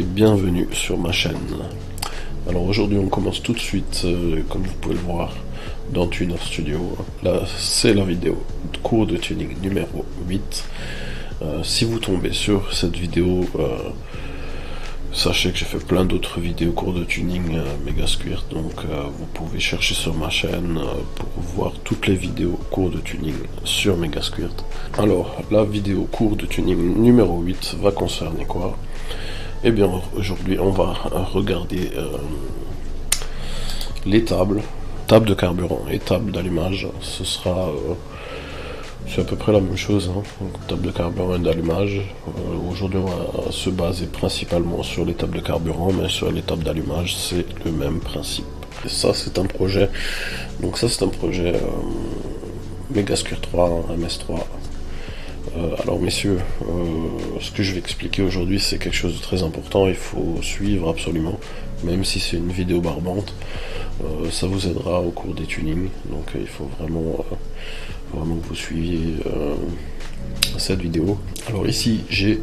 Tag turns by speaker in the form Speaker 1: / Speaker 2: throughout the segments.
Speaker 1: bienvenue sur ma chaîne. Alors aujourd'hui on commence tout de suite, comme vous pouvez le voir, dans Tuner Studio. Là c'est la vidéo de cours de tuning numéro 8. Si vous tombez sur cette vidéo, sachez que j'ai fait plein d'autres vidéos cours de tuning Megasquirt, donc vous pouvez chercher sur ma chaîne pour voir toutes les vidéos cours de tuning sur Megasquirt. Alors la vidéo cours de tuning numéro 8 va concerner quoi? Eh bien aujourd'hui on va regarder les tables de carburant et table d'allumage. Ce sera c'est à peu près la même chose, hein. Donc, table de carburant et d'allumage. Aujourd'hui on va se baser principalement sur les tables de carburant, mais sur les tables d'allumage c'est le même principe. Et ça c'est un projet, donc ça c'est un projet Megasquirt 3, MS3. Alors messieurs, ce que je vais expliquer aujourd'hui c'est quelque chose de très important, il faut suivre absolument, même si c'est une vidéo barbante, ça vous aidera au cours des tunings, donc il faut vraiment que vous suiviez cette vidéo. Alors ici j'ai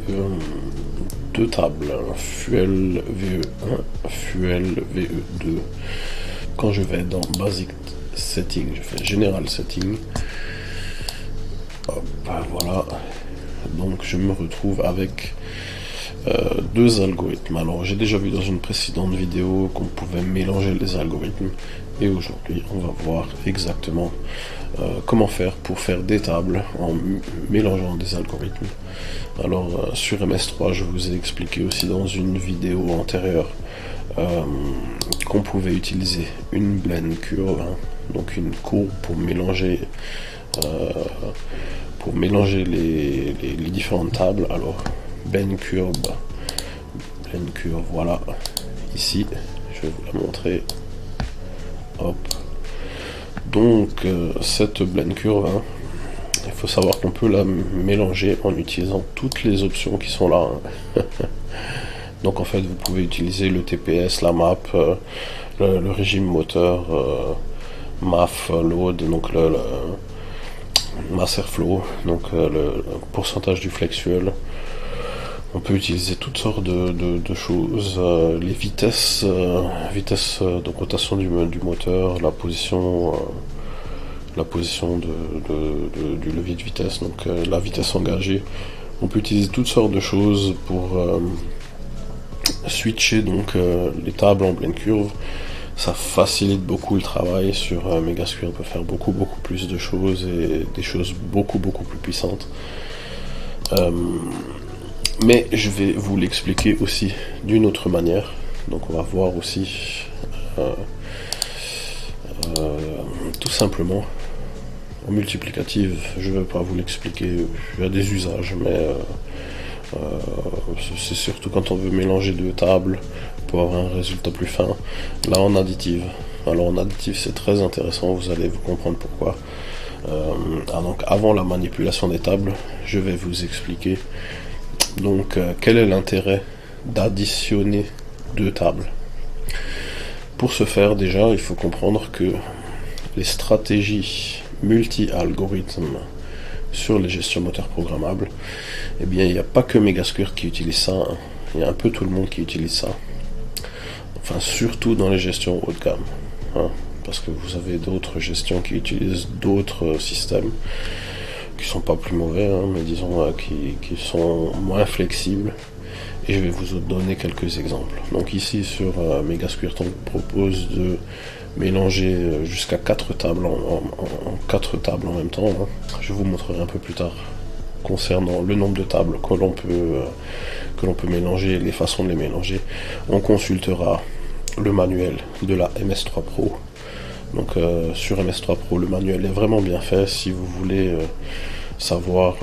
Speaker 1: deux tables, Fuel VE1, Fuel VE2. Quand je vais dans Basic Setting, je fais General Setting. Hop, voilà, donc je me retrouve avec deux algorithmes. Alors j'ai déjà vu dans une précédente vidéo qu'on pouvait mélanger les algorithmes, et aujourd'hui on va voir exactement comment faire pour faire des tables en mélangeant des algorithmes. Alors sur MS3 je vous ai expliqué aussi dans une vidéo antérieure qu'on pouvait utiliser une blend curve, hein, donc une courbe pour mélanger les différentes tables. Alors blend curve, voilà, ici je vais vous la montrer. Hop, donc cette blend curve, hein, il faut savoir qu'on peut la mélanger en utilisant toutes les options qui sont là, hein. Donc en fait vous pouvez utiliser le TPS, la map, le régime moteur, MAF load, donc le mass airflow, donc le pourcentage du flex fuel. On peut utiliser toutes sortes de choses, les vitesses, de rotation du moteur, la position du levier de vitesse, donc la vitesse engagée. On peut utiliser toutes sortes de choses pour switcher donc les tables en blend curve. Ça facilite beaucoup le travail sur Megasquirt. On peut faire beaucoup plus de choses et des choses beaucoup plus puissantes. Mais je vais vous l'expliquer aussi d'une autre manière. Donc on va voir aussi tout simplement en multiplicative. Je ne vais pas vous l'expliquer, il y a des usages, mais c'est surtout quand on veut mélanger deux tables pour avoir un résultat plus fin. Là en additive, alors en additive c'est très intéressant, vous allez vous comprendre pourquoi. Donc avant la manipulation des tables, je vais vous expliquer donc quel est l'intérêt d'additionner deux tables. Pour ce faire, déjà il faut comprendre que les stratégies multi-algorithmes sur les gestions moteurs programmables, eh bien il n'y a pas que Megasquirt qui utilise ça, hein. Il y a un peu tout le monde qui utilise ça, enfin surtout dans les gestions haut de gamme, hein, parce que vous avez d'autres gestions qui utilisent d'autres systèmes qui sont pas plus mauvais, hein, mais disons qui sont moins flexibles, et je vais vous donner quelques exemples. Donc ici sur Megasquirt on vous propose de mélanger jusqu'à 4 tables en 4 tables en même temps, hein. Je vous montrerai un peu plus tard concernant le nombre de tables que l'on peut mélanger et les façons de les mélanger. On consultera le manuel de la MS3 Pro. Donc sur MS3 Pro le manuel est vraiment bien fait si vous voulez savoir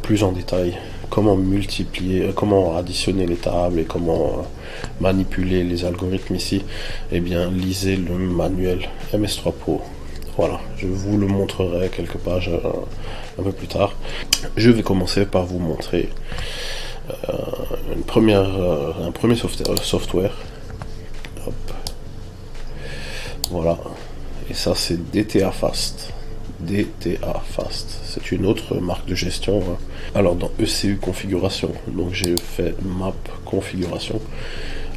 Speaker 1: plus en détail comment multiplier, comment additionner les tables et comment manipuler les algorithmes ici. Eh bien lisez le manuel MS3 Pro. Voilà, je vous le montrerai quelques pages un peu plus tard. Je vais commencer par vous montrer un premier software. Hop. Voilà, et ça c'est DTA Fast. DTA Fast. C'est une autre marque de gestion. Hein. Alors dans ECU configuration, donc j'ai fait map configuration.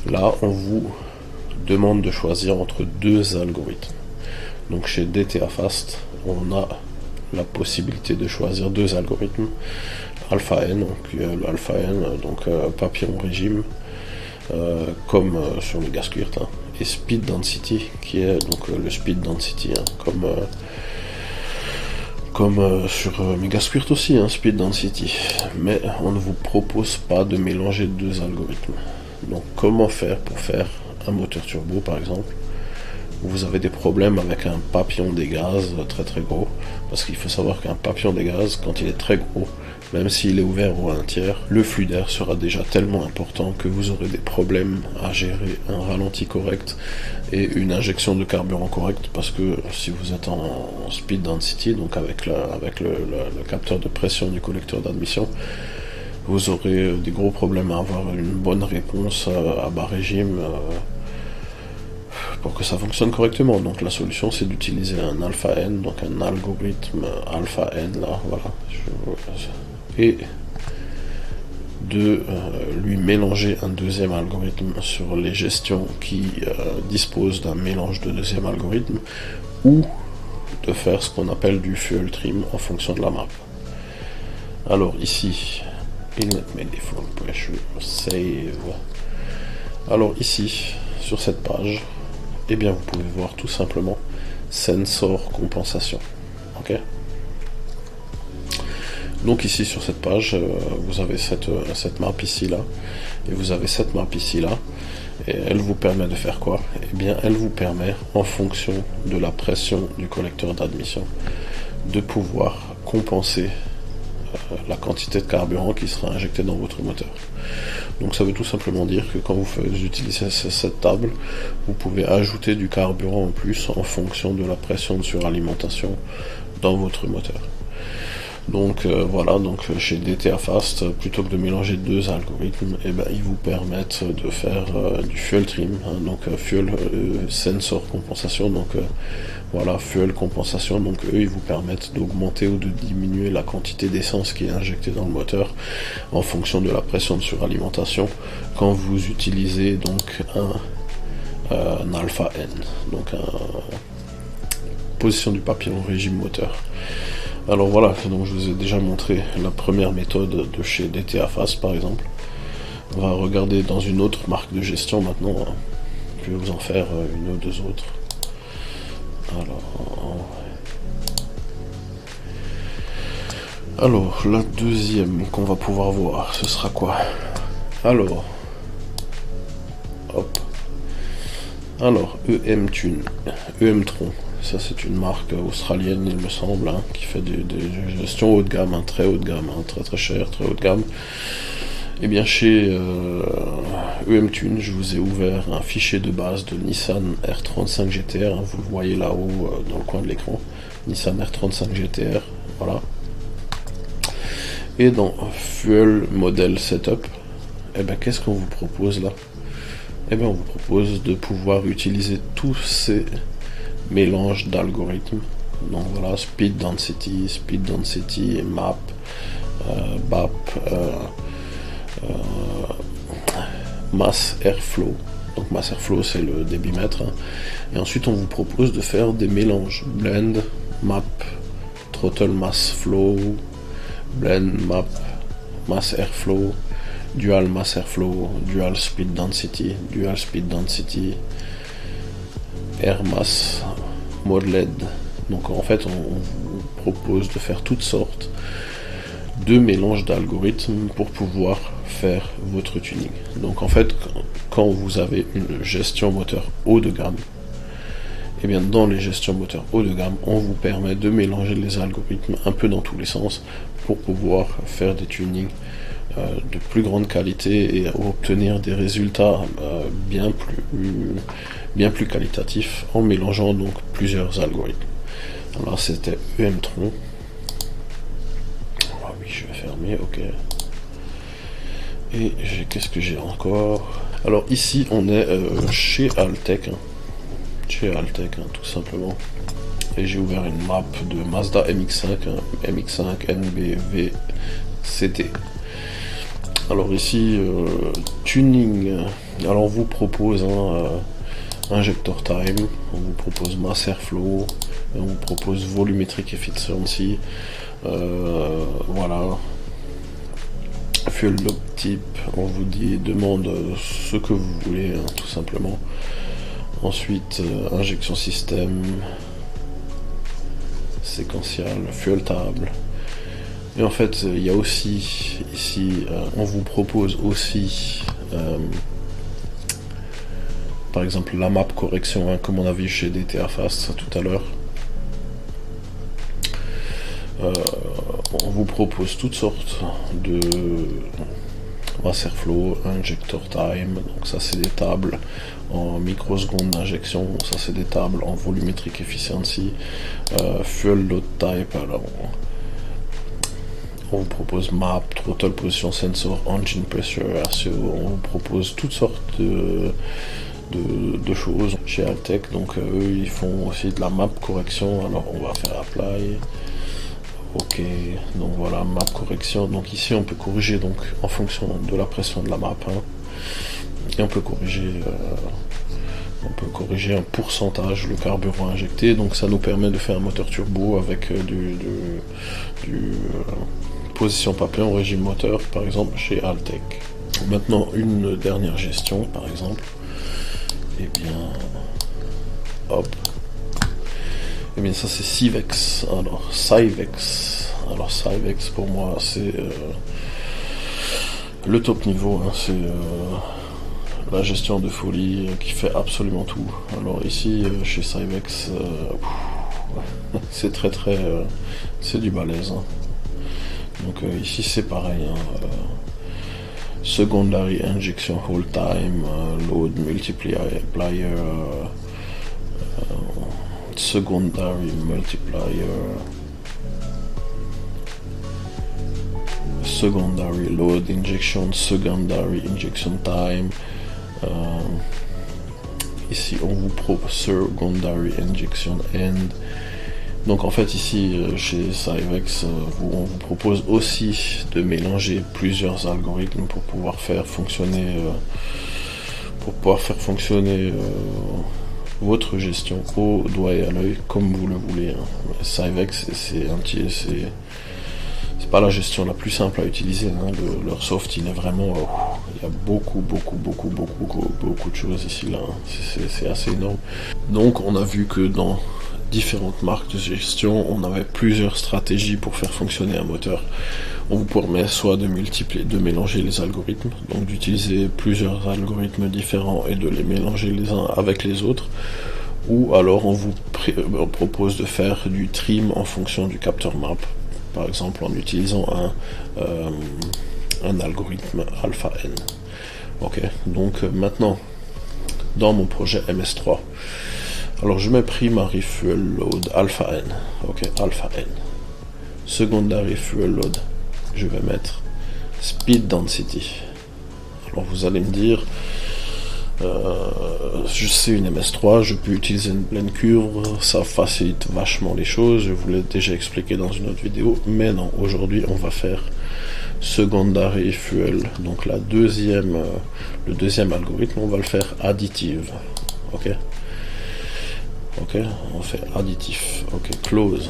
Speaker 1: Là, on vous demande de choisir entre deux algorithmes. Donc chez DTA Fast, on a la possibilité de choisir deux algorithmes. Alpha N, donc le Alpha N, donc papillon régime, comme sur Megasquirt, hein, et Speed Density, qui est donc le Speed Density, hein, comme sur Megasquirt aussi, hein, Speed Density. Mais on ne vous propose pas de mélanger deux algorithmes. Donc comment faire pour faire un moteur turbo par exemple? Vous avez des problèmes avec un papillon des gaz très très gros, parce qu'il faut savoir qu'un papillon des gaz, quand il est très gros, même s'il est ouvert au 1/3, le flux d'air sera déjà tellement important que vous aurez des problèmes à gérer un ralenti correct et une injection de carburant correcte, parce que si vous êtes en speed density, donc avec le capteur de pression du collecteur d'admission, vous aurez des gros problèmes à avoir une bonne réponse à bas régime pour que ça fonctionne correctement. Donc la solution, c'est d'utiliser un Alpha N, donc un algorithme Alpha N là, voilà, et de lui mélanger un deuxième algorithme sur les gestions qui disposent d'un mélange de deuxième algorithme, ou de faire ce qu'on appelle du fuel trim en fonction de la map. Alors ici, inlet manifold pressure save. Alors ici, sur cette page, eh bien vous pouvez voir tout simplement sensor compensation. Ok. Donc ici sur cette page, vous avez cette map ici là, et vous avez cette map ici là, et elle vous permet de faire quoi? Eh bien elle vous permet, en fonction de la pression du collecteur d'admission, de pouvoir compenser la quantité de carburant qui sera injectée dans votre moteur. Donc ça veut tout simplement dire que quand vous utilisez cette table, vous pouvez ajouter du carburant en plus en fonction de la pression de suralimentation dans votre moteur. Donc voilà, donc chez DTA Fast, plutôt que de mélanger deux algorithmes, eh ben, ils vous permettent de faire du fuel trim, hein, donc fuel sensor compensation, donc voilà, fuel compensation, donc eux ils vous permettent d'augmenter ou de diminuer la quantité d'essence qui est injectée dans le moteur en fonction de la pression de suralimentation quand vous utilisez donc un Alpha N, donc position du papillon régime moteur. Alors voilà, donc je vous ai déjà montré la première méthode de chez DTA Fast par exemple. On va regarder dans une autre marque de gestion maintenant. Hein. Je vais vous en faire une ou deux autres. Alors la deuxième qu'on va pouvoir voir, ce sera quoi? Alors, hop. Alors, EM-Tune, EM-Tron. Ça c'est une marque australienne il me semble, hein, qui fait des gestions haut de gamme, hein, très haut de gamme, hein, très très cher, très haut de gamme. Et bien chez EM-Tune, je vous ai ouvert un fichier de base de Nissan R35 GTR, hein, vous le voyez là-haut dans le coin de l'écran, Nissan R35 GTR, voilà. Et dans Fuel Model Setup, eh ben, qu'est-ce qu'on vous propose là? Eh bien on vous propose de pouvoir utiliser tous ces mélange d'algorithmes, donc voilà, speed density, map, BAP, mass airflow. Donc mass airflow c'est le débitmètre, hein. Et ensuite on vous propose de faire des mélanges blend, map, throttle mass flow, blend, map, mass airflow, dual mass airflow, dual speed density, air mass, mode LED. Donc en fait on vous propose de faire toutes sortes de mélanges d'algorithmes pour pouvoir faire votre tuning. Donc en fait quand vous avez une gestion moteur haut de gamme, et bien dans les gestions moteurs haut de gamme, on vous permet de mélanger les algorithmes un peu dans tous les sens pour pouvoir faire des tunings de plus grande qualité et obtenir des résultats bien plus qualitatifs en mélangeant donc plusieurs algorithmes. Alors c'était EM-Tron. Ah oui, je vais fermer, ok. Et qu'est-ce que j'ai encore? Alors ici on est chez Altec, tout simplement. et j'ai ouvert une map de Mazda MX-5, MX-5 NBVCT. Alors ici, tuning, alors on vous propose injector time, on vous propose mass airflow, on vous propose volumetric efficiency, voilà. Fuel load type, on vous demande ce que vous voulez, hein, tout simplement. Ensuite, injection système, séquentiel, fuel table. Et en fait, il y a aussi ici, on vous propose aussi, par exemple, la map correction, hein, comme on a vu chez DTA Fast tout à l'heure. On vous propose toutes sortes de mass airflow, injector time, donc ça c'est des tables en microsecondes d'injection, ça c'est des tables en volumetric efficiency, fuel load type, alors on vous propose map, throttle position sensor, engine pressure ratio, on vous propose toutes sortes de choses chez Altec, donc eux ils font aussi de la map correction, alors on va faire apply. Ok, donc voilà, map correction. Donc ici on peut corriger donc en fonction de la pression de la map, hein, et on peut corriger un pourcentage le carburant injecté. Donc ça nous permet de faire un moteur turbo avec position papillon régime moteur, par exemple chez Altec. Maintenant une dernière gestion, par exemple. Et bien, hop. Et bien ça c'est Civex. Alors Civex pour moi c'est le top niveau, hein, c'est la gestion de folie qui fait absolument tout. Alors ici chez Civex c'est c'est du balèze, hein. Donc ici c'est pareil, hein, secondary injection hold time, load multiplier, secondary multiplier, secondary load injection, secondary injection time. Ici on vous propose secondary injection end. Donc en fait ici chez Civex on vous propose aussi de mélanger plusieurs algorithmes pour pouvoir faire fonctionner votre gestion au doigt et à l'œil comme vous le voulez, hein. Civex c'est pas la gestion la plus simple à utiliser, hein. Leur soft il est vraiment il y a beaucoup de choses ici là, hein. C'est assez énorme. Donc on a vu que dans différentes marques de gestion on avait plusieurs stratégies pour faire fonctionner un moteur. On vous permet soit de mélanger les algorithmes, donc d'utiliser plusieurs algorithmes différents et de les mélanger les uns avec les autres, ou alors on vous propose de faire du trim en fonction du capteur map, par exemple en utilisant un algorithme alpha N. Ok, donc maintenant dans mon projet MS3, alors je mets primary fuel load alpha N, ok, alpha N, secondary fuel load, je vais mettre speed density. Alors vous allez me dire, je sais une MS3, je peux utiliser une pleine curve, ça facilite vachement les choses, je vous l'ai déjà expliqué dans une autre vidéo, mais non, aujourd'hui on va faire secondary fuel, donc le deuxième algorithme, on va le faire additive, ok, on fait additif, ok, close.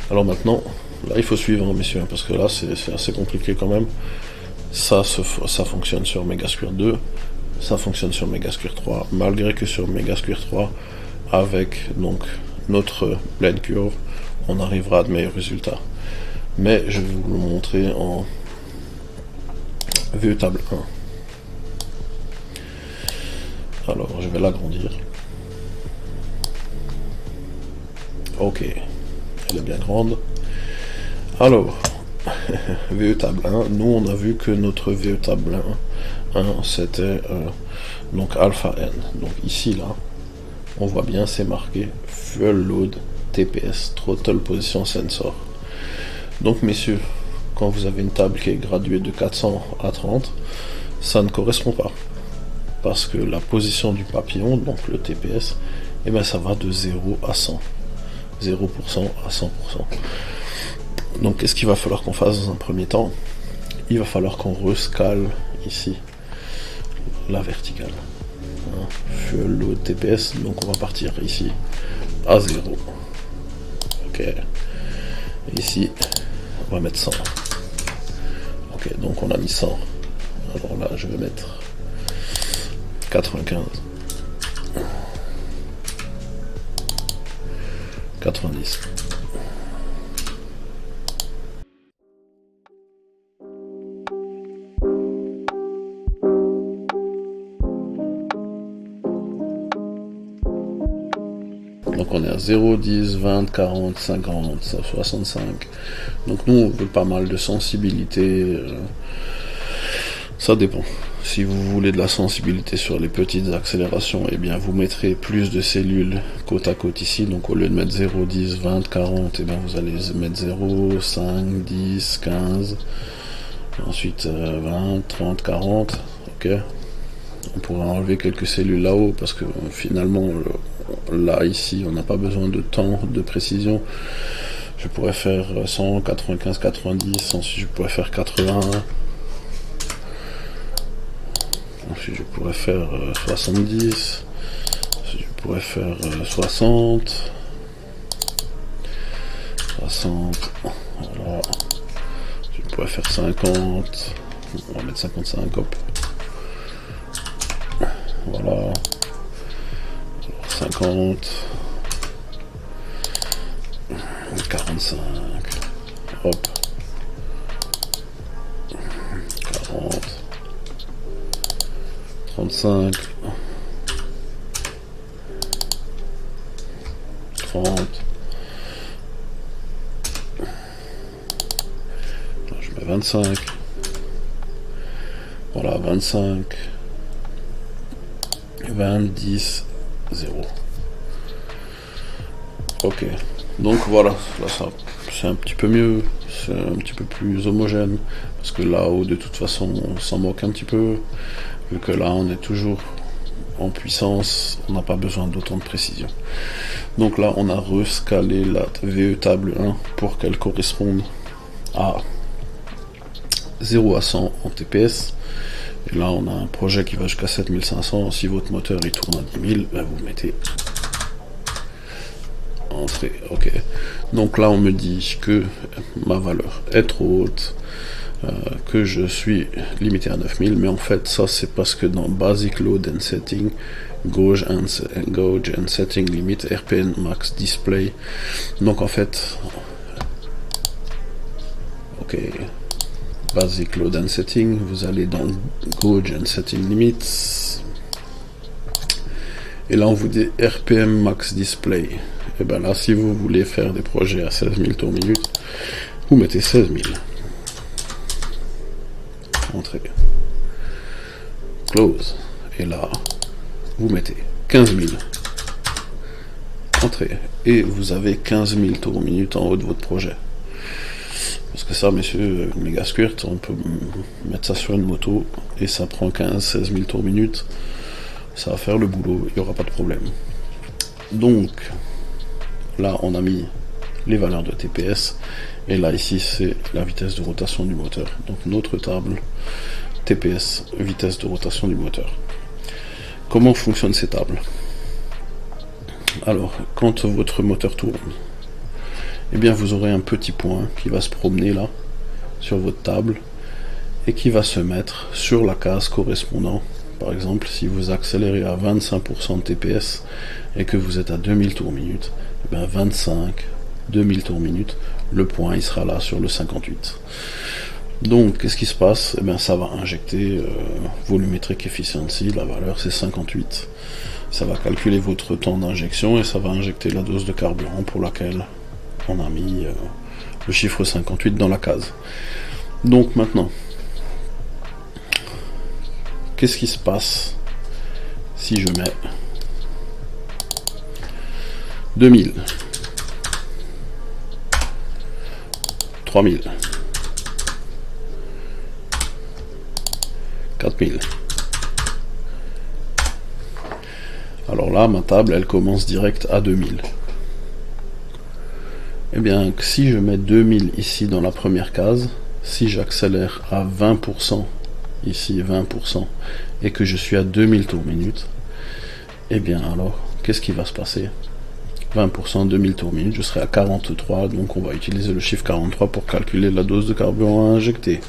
Speaker 1: Alors maintenant, là il faut suivre, hein, messieurs, parce que là c'est assez compliqué quand même. Ça fonctionne sur Megasquirt 2, ça fonctionne sur Megasquirt 3, malgré que sur Megasquirt 3, avec donc notre blend curve, on arrivera à de meilleurs résultats. Mais je vais vous le montrer en vue table 1. Alors je vais l'agrandir. Ok, elle est bien grande. Alors, VE table 1, nous on a vu que notre VE table 1 c'était donc alpha N. Donc ici là, on voit bien c'est marqué fuel load TPS, throttle position sensor. Donc messieurs, quand vous avez une table qui est graduée de 400 à 30, ça ne correspond pas. parce que la position du papillon, donc le TPS, et bien ça va de 0 à 100. 0% à 100%. Donc qu'est-ce qu'il va falloir qu'on fasse dans un premier temps? Il va falloir qu'on rescale ici la verticale. Fuel load TPS, donc on va partir ici à 0. Ok. Ici, on va mettre 100. Ok, donc on a mis 100. Alors là, je vais mettre 95. 90. Donc on est à 0, 10, 20, 40, 50, 65. Donc nous on veut pas mal de sensibilité. Ça dépend. Si vous voulez de la sensibilité sur les petites accélérations, eh bien vous mettrez plus de cellules côte à côte ici. Donc au lieu de mettre 0, 10, 20, 40, eh bien vous allez mettre 0, 5, 10, 15. Ensuite 20, 30, 40. Ok. On pourrait enlever quelques cellules là-haut parce que finalement là ici on n'a pas besoin de temps de précision. Je pourrais faire 100, 95, 90, ensuite je pourrais faire 80, ensuite je pourrais faire 70, ensuite je pourrais faire 60, 60, voilà, je pourrais faire 50, on va mettre 55, hop, voilà, 50, 45, hop, 40, 35, 30, je mets 25, voilà, 25, 20, 10, 0. Ok, donc voilà, là ça c'est un petit peu mieux, c'est un petit peu plus homogène, parce que là-haut de toute façon on s'en moque un petit peu, vu que là on est toujours en puissance, on n'a pas besoin d'autant de précision. Donc là on a rescalé la VE table 1 pour qu'elle corresponde à 0 à 100 en TPS. Et là on a un projet qui va jusqu'à 7500, si votre moteur il tourne à 10 000, ben vous mettez entrée, ok. Donc là on me dit que ma valeur est trop haute, que je suis limité à 9000, mais en fait ça c'est parce que dans Basic Load and Setting, Gauge and Setting Limit, RPM Max Display, donc en fait, ok, Basic Load and Setting, vous allez dans Gauge and Setting Limits, et là on vous dit RPM Max Display. Et bien là, si vous voulez faire des projets à 16 000 tours minute, vous mettez 16 000. Entrée. Close. Et là, vous mettez 15 000. Entrée. Et vous avez 15 000 tours minute en haut de votre projet. Parce que ça, messieurs, méga squirt, on peut mettre ça sur une moto et ça prend 15-16 000 tours minute. Ça va faire le boulot, il n'y aura pas de problème. Donc, là, on a mis les valeurs de TPS. Et là, ici, c'est la vitesse de rotation du moteur. Donc, notre table TPS, vitesse de rotation du moteur. Comment fonctionnent ces tables? Alors, quand votre moteur tourne, eh bien, vous aurez un petit point qui va se promener là, sur votre table, et qui va se mettre sur la case correspondant. Par exemple, si vous accélérez à 25% de TPS et que vous êtes à 2000 tours minute, eh bien 2000 tours minute, le point il sera là sur le 58. Donc qu'est-ce qui se passe? Eh bien ça va injecter volumetric efficiency, la valeur c'est 58. Ça va calculer votre temps d'injection et ça va injecter la dose de carburant pour laquelle on a mis le chiffre 58 dans la case. Donc maintenant, qu'est-ce qui se passe si je mets 2000, 3000, 4000, Alors là, ma table, elle commence direct à 2000. Eh bien, si je mets 2000 ici dans la première case, si j'accélère à 20%, ici 20%, et que je suis à 2000 tours minute, eh bien alors, qu'est-ce qui va se passer? 20%, 2000 tours minute, je serai à 43, donc on va utiliser le chiffre 43 pour calculer la dose de carburant à injecter.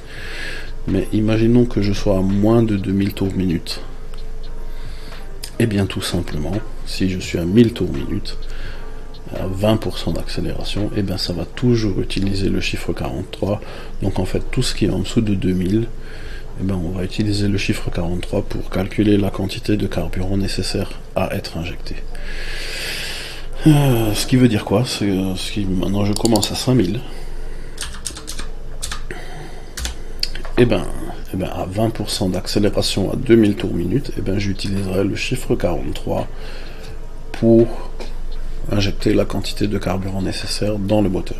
Speaker 1: Mais imaginons que je sois à moins de 2000 tours minute. Eh bien tout simplement, si je suis à 1000 tours minute, à 20% d'accélération, et bien ça va toujours utiliser le chiffre 43. Donc en fait, tout ce qui est en dessous de 2000, et bien on va utiliser le chiffre 43 pour calculer la quantité de carburant nécessaire à être injecté. Ce qui veut dire quoi? Maintenant je commence à 5000. Et bien à 20% d'accélération à 2000 tours minute, et bien j'utiliserai le chiffre 43 pour injecter la quantité de carburant nécessaire dans le moteur.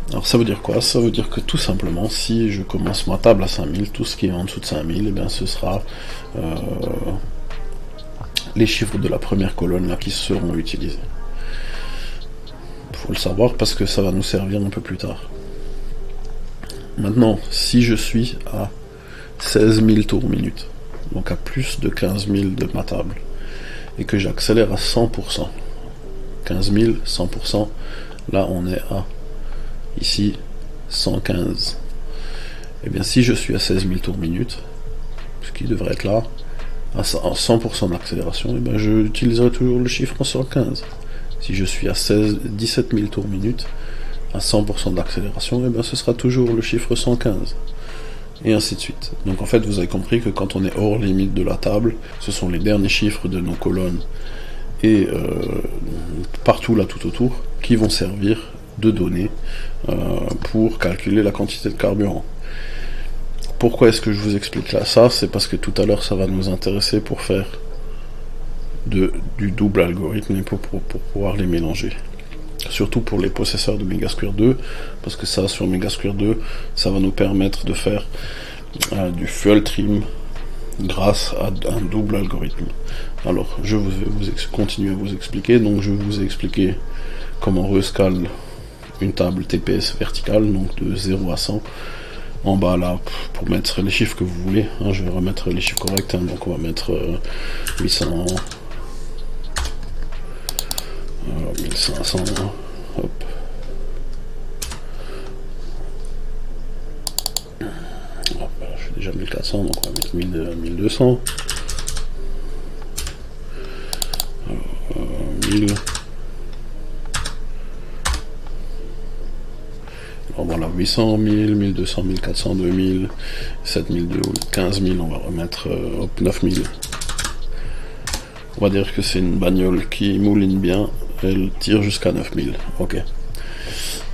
Speaker 1: Alors ça veut dire quoi? Ça veut dire que tout simplement, si je commence ma table à 5000, tout ce qui est en dessous de 5000, et bien ce sera les chiffres de la première colonne là qui seront utilisés. Il faut le savoir parce que ça va nous servir un peu plus tard. Maintenant, si je suis à 16 000 tours minute, donc à plus de 15 000 de ma table, et que j'accélère à 100%, 15 000, 100%, là on est à, ici, 115. Et bien si je suis à 16 000 tours minute, ce qui devrait être là, à 100% d'accélération, et bien je utiliserai toujours le chiffre 115. Si je suis à 17 000 tours minute, à 100% d'accélération, et bien ce sera toujours le chiffre 115. Et ainsi de suite. Donc en fait, vous avez compris que quand on est hors limite de la table, ce sont les derniers chiffres de nos colonnes et partout là tout autour qui vont servir de données pour calculer la quantité de carburant. Pourquoi est-ce que je vous explique là ça? C'est parce que tout à l'heure ça va nous intéresser pour faire du double algorithme et pour pouvoir les mélanger. Surtout pour les processeurs de Megasquare 2, parce que ça, sur Megasquare 2, ça va nous permettre de faire du fuel trim grâce à un double algorithme. Alors, je vais continuer à vous expliquer. Donc, je vais vous expliquer comment rescale une table TPS verticale, donc de 0 à 100. En bas, là, pour mettre les chiffres que vous voulez, hein, je vais remettre les chiffres corrects, hein, donc on va mettre 800... 1500, hop. J'ai déjà 1400, donc on va mettre 1200. 1000. Alors voilà, 800, 1000, 1200, 1400, 2000, 7002, 15000, on va remettre 9000. On va dire que c'est une bagnole qui mouline bien. Elle tire jusqu'à 9000. Ok.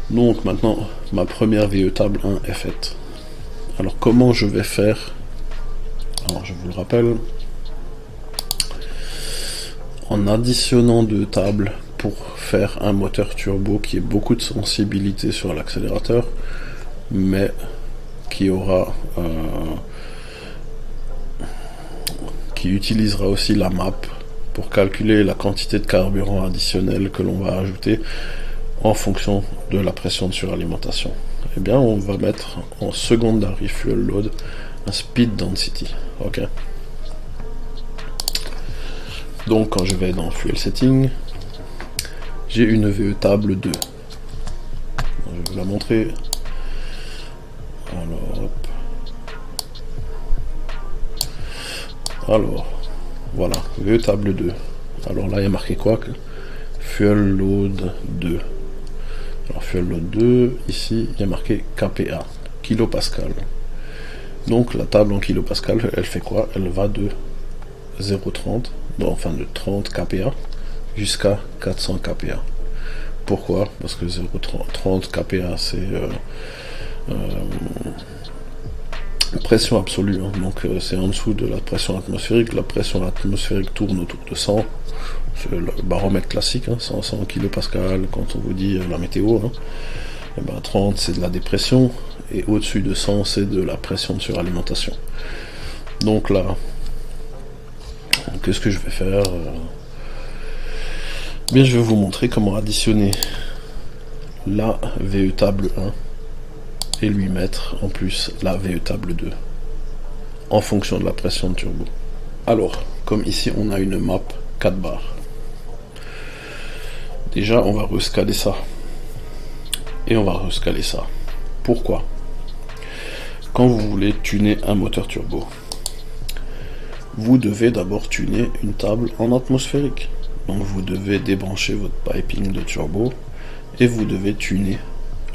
Speaker 1: Donc maintenant, ma première VE table 1 est faite. Alors comment je vais faire? Alors je vous le rappelle. En additionnant deux tables pour faire un moteur turbo qui ait beaucoup de sensibilité sur l'accélérateur, mais qui aura qui utilisera aussi la map pour calculer la quantité de carburant additionnel que l'on va ajouter en fonction de la pression de suralimentation. Eh bien, on va mettre en secondary fuel load un speed density. Ok. Donc, quand je vais dans fuel setting, j'ai une VE table 2. Je vais vous la montrer. Alors, voilà, VE table 2. Alors là, il y a marqué quoi? Fuel load 2. Alors, fuel load 2, ici, il y a marqué KPA, kilopascal. Donc, la table en kilopascal, elle fait quoi? Elle va de 0,30, enfin de 30 kPa jusqu'à 400 kPa. Pourquoi? Parce que 0,30 kPa, c'est pression absolue, hein. Donc c'est en dessous de la pression atmosphérique. La pression atmosphérique tourne autour de 100, c'est le baromètre classique, hein, 100 kPa quand on vous dit la météo, hein. Et ben 30 c'est de la dépression, et au-dessus de 100 c'est de la pression de suralimentation. Donc là, Qu'est-ce que je vais faire Bien, je vais vous montrer comment additionner la VE table 1 et lui mettre en plus la VE table 2 en fonction de la pression de turbo. Alors, comme ici on a une map 4 barres, déjà on va rescaler ça et on va rescaler ça. Pourquoi? Quand vous voulez tuner un moteur turbo, vous devez d'abord tuner une table en atmosphérique. Donc vous devez débrancher votre piping de turbo et vous devez tuner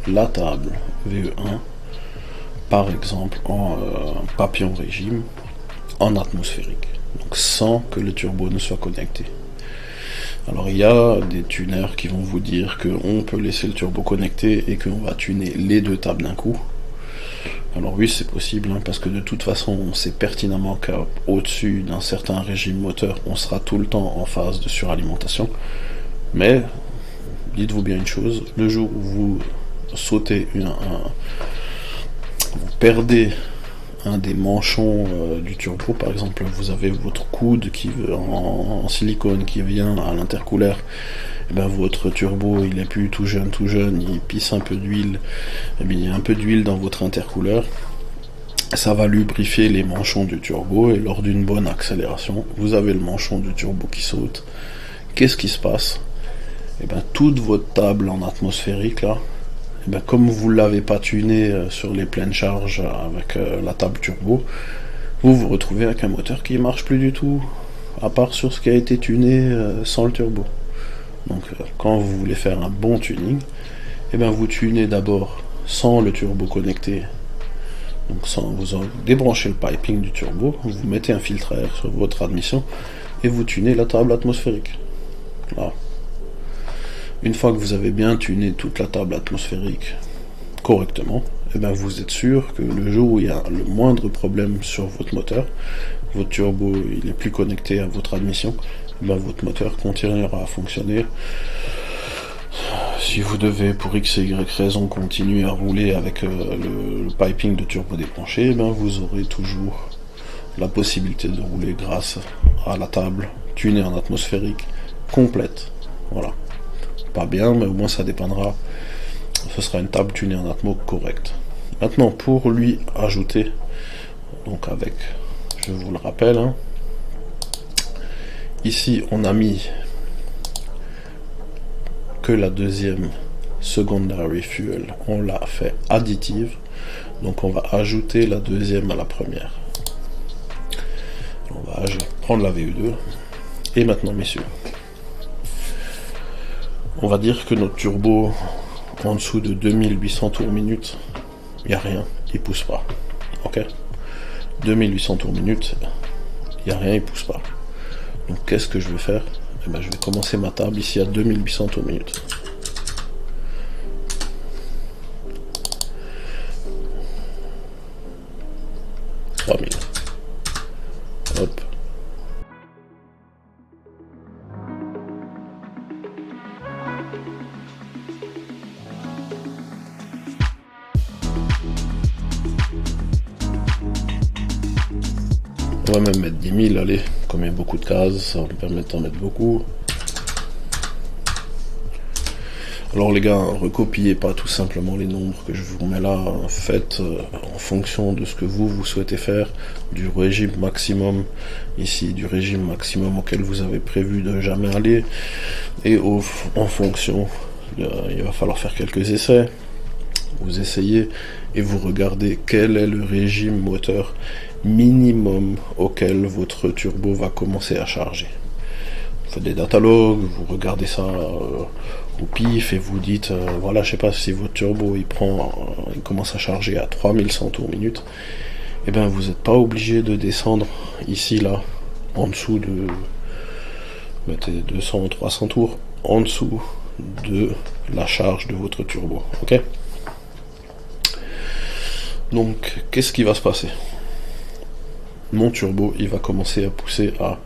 Speaker 1: la table VE1, par exemple en papillon régime, en atmosphérique, donc sans que le turbo ne soit connecté. Alors il y a des tuners qui vont vous dire qu'on peut laisser le turbo connecté et qu'on va tuner les deux tables d'un coup. Alors oui, c'est possible, parce que de toute façon, on sait pertinemment qu'au-dessus d'un certain régime moteur, on sera tout le temps en phase de suralimentation. Mais, dites-vous bien une chose, le jour où vous sautez vous perdez un des manchons du turbo, par exemple, vous avez votre coude en silicone qui vient à l'intercooler, et bien votre turbo il est plus tout jeune, il pisse un peu d'huile, et bien il y a un peu d'huile dans votre intercooler, ça va lubrifier les manchons du turbo, et lors d'une bonne accélération, vous avez le manchon du turbo qui saute. Qu'est-ce qui se passe? Et bien toute votre table en atmosphérique là, et bien comme vous ne l'avez pas tuné sur les pleines charges avec la table turbo, vous vous retrouvez avec un moteur qui ne marche plus du tout, à part sur ce qui a été tuné sans le turbo. Donc quand vous voulez faire un bon tuning, et bien vous tunez d'abord sans le turbo connecté, donc vous débranchez le piping du turbo, vous mettez un filtre à air sur votre admission et vous tunez la table atmosphérique. Là. Une fois que vous avez bien tuné toute la table atmosphérique correctement, et bien vous êtes sûr que le jour où il y a le moindre problème sur votre moteur, votre turbo il est plus connecté à votre admission, et bien votre moteur continuera à fonctionner. Si vous devez pour x et y raison continuer à rouler avec le piping de turbo débranché, et bien vous aurez toujours la possibilité de rouler grâce à la table tunée en atmosphérique complète. Voilà. Pas bien, mais au moins ça dépendra. Ce sera une table tunée en atmo correcte. Maintenant, pour lui ajouter, donc avec, je vous le rappelle, ici on a mis que la deuxième secondary fuel, on l'a fait additive, donc on va ajouter la deuxième à la première. On va prendre la VE2, et maintenant messieurs, on va dire que notre turbo en dessous de 2800 tours minute, il n'y a rien, il pousse pas. Ok, 2800 tours minute, il n'y a rien, il pousse pas. Donc qu'est-ce que je vais faire? Eh ben, je vais commencer ma table ici à 2800 tours minute. Hop. On va même mettre 10 000, allez, comme il y a beaucoup de cases, ça va me permettre d'en mettre beaucoup. Alors les gars, recopiez pas tout simplement les nombres que je vous mets là, faites en fonction de ce que vous souhaitez faire, du régime maximum, ici du régime maximum auquel vous avez prévu de jamais aller, et en fonction, il va falloir faire quelques essais, vous essayez et vous regardez quel est le régime moteur minimum auquel votre turbo va commencer à charger. Vous faites des datalogues, vous regardez ça au pif et vous dites voilà, je sais pas, si votre turbo il commence à charger à 3100 tours minute, et bien vous n'êtes pas obligé de descendre ici là en dessous de, mettez 200 ou 300 tours en dessous de la charge de votre turbo. Ok, donc qu'est-ce qui va se passer? Mon turbo il va commencer à pousser à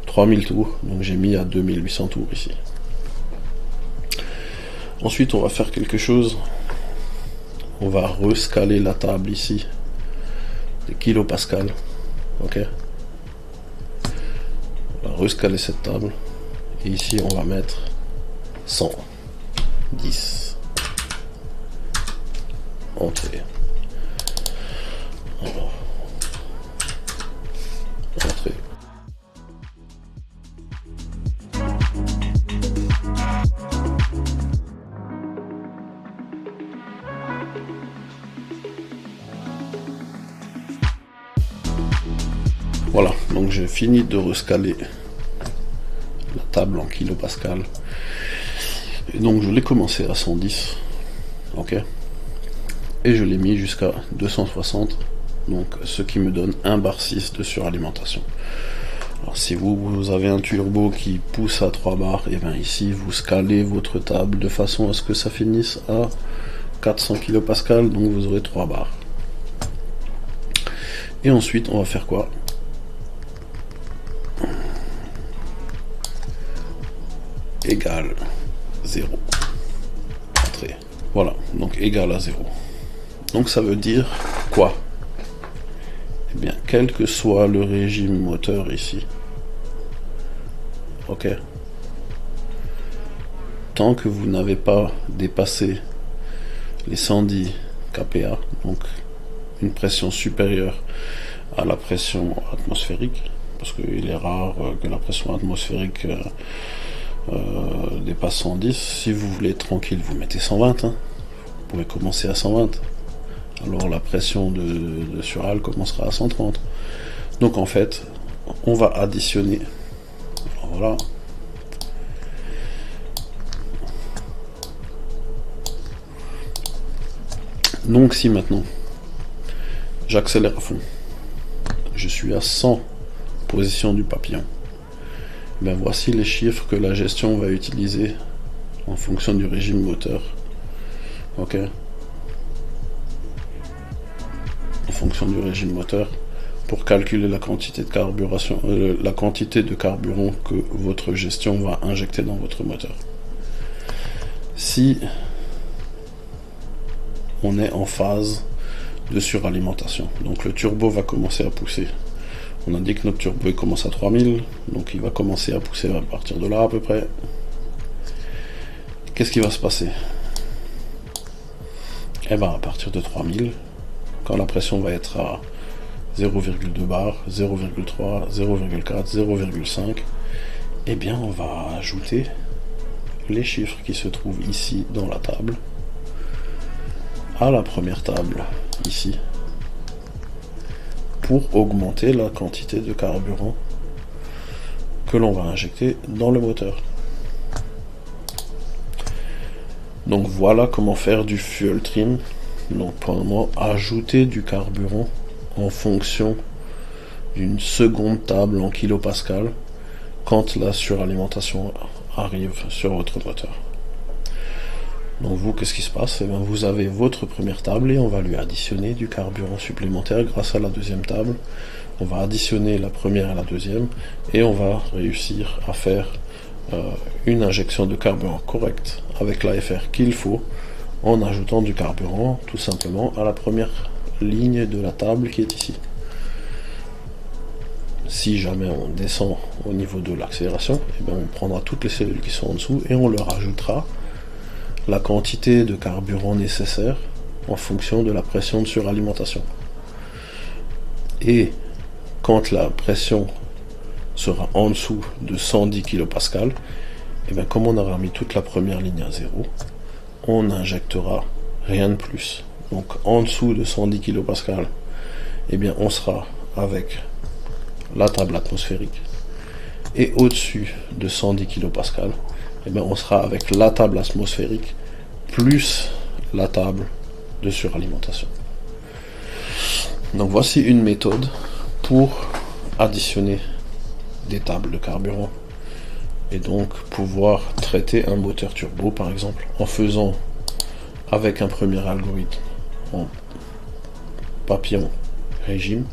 Speaker 1: 3000 tours, donc j'ai mis à 2800 tours ici. Ensuite on va faire quelque chose, on va rescaler la table ici des kilopascales. Ok, rescaler cette table. Et ici, on va mettre 110. Entrée. Alors, entrée. Voilà, donc j'ai fini de rescaler la table en kilopascal. Et donc je l'ai commencé à 110, ok, et je l'ai mis jusqu'à 260, donc ce qui me donne 1 bar 6 de suralimentation. Alors si vous avez un turbo qui pousse à 3 bars, et bien ici vous scalez votre table de façon à ce que ça finisse à 400 kilopascal, donc vous aurez 3 bars. Et ensuite on va faire quoi? Égal 0. Entrée. Voilà, donc égal à 0. Donc ça veut dire quoi? Eh bien, quel que soit le régime moteur ici, ok, tant que vous n'avez pas dépassé les 110 kPa, donc une pression supérieure à la pression atmosphérique, parce qu'il est rare que la pression atmosphérique dépasse 110. Si vous voulez être tranquille, vous mettez 120, hein. Vous pouvez commencer à 120, alors la pression de sural commencera à 130. Donc en fait on va additionner, voilà, donc si maintenant j'accélère à fond, je suis à 100 position du papillon, ben voici les chiffres que la gestion va utiliser en fonction du régime moteur, ok, en fonction du régime moteur, pour calculer la quantité de carburation, la quantité de carburant que votre gestion va injecter dans votre moteur. Si on est en phase de suralimentation, donc le turbo va commencer à pousser. On a dit que notre turbo il commence à 3000, donc il va commencer à pousser à partir de là à peu près. Qu'est-ce qui va se passer? Eh bien à partir de 3000, quand la pression va être à 0,2 bar, 0,3, 0,4, 0,5, eh bien on va ajouter les chiffres qui se trouvent ici dans la table à la première table ici, pour augmenter la quantité de carburant que l'on va injecter dans le moteur. Donc voilà comment faire du fuel trim. Donc premièrement, ajouter du carburant en fonction d'une seconde table en kilopascal quand la suralimentation arrive sur votre moteur. Donc vous, qu'est-ce qui se passe? Eh bien, vous avez votre première table et on va lui additionner du carburant supplémentaire grâce à la deuxième table. On va additionner la première à la deuxième et on va réussir à faire une injection de carburant correcte avec l'AFR qu'il faut, en ajoutant du carburant tout simplement à la première ligne de la table qui est ici. Si jamais on descend au niveau de l'accélération, eh bien on prendra toutes les cellules qui sont en dessous et on leur ajoutera la quantité de carburant nécessaire en fonction de la pression de suralimentation. Et quand la pression sera en dessous de 110 kPa, et bien comme on aura mis toute la première ligne à 0, on injectera rien de plus. Donc en dessous de 110 kPa, et bien on sera avec la table atmosphérique, et au-dessus de 110 kPa, et bien on sera avec la table atmosphérique plus la table de suralimentation. Donc voici une méthode pour additionner des tables de carburant et donc pouvoir traiter un moteur turbo par exemple en faisant avec un premier algorithme en papillon régime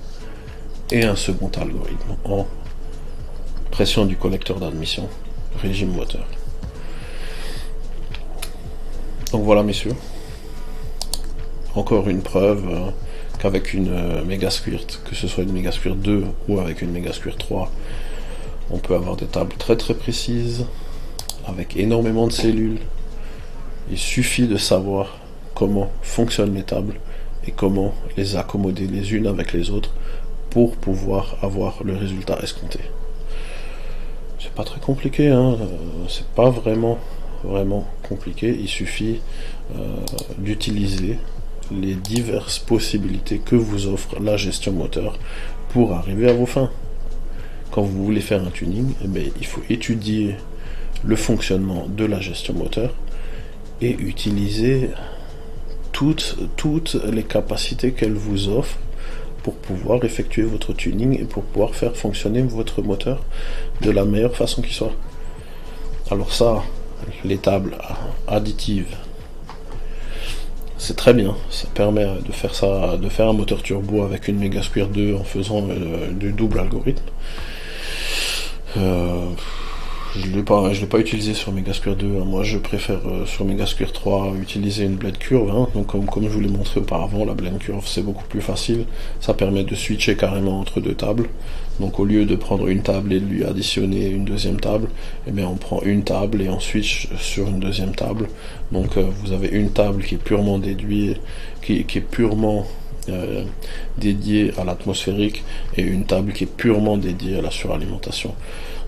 Speaker 1: et un second algorithme en pression du collecteur d'admission régime moteur. Donc voilà messieurs, encore une preuve qu'avec une Mega Squirt, que ce soit une Mega Squirt 2 ou avec une Mega Squirt 3, On peut avoir des tables très très précises, avec énormément de cellules. Il suffit de savoir comment fonctionnent les tables et comment les accommoder les unes avec les autres pour pouvoir avoir le résultat escompté. C'est pas très compliqué, hein. C'est pas vraiment compliqué. Il suffit d'utiliser les diverses possibilités que vous offre la gestion moteur pour arriver à vos fins. Quand vous voulez faire un tuning, eh bien, il faut étudier le fonctionnement de la gestion moteur et utiliser toutes les capacités qu'elle vous offre pour pouvoir effectuer votre tuning et pour pouvoir faire fonctionner votre moteur de la meilleure façon qui soit. Alors ça, les tables additives, c'est très bien, ça permet de faire un moteur turbo avec une Megasquare 2 en faisant du double algorithme. Je l'ai pas utilisé sur Megasquare 2, hein. Moi je préfère sur Megasquare 3 utiliser une blade curve, hein. Donc comme je vous l'ai montré auparavant, la blade curve c'est beaucoup plus facile, ça permet de switcher carrément entre deux tables. Donc au lieu de prendre une table et de lui additionner une deuxième table, eh bien on prend une table et on switch sur une deuxième table. Donc vous avez une table qui est purement dédiée, qui est purement dédiée à l'atmosphérique, et une table qui est purement dédiée à la suralimentation.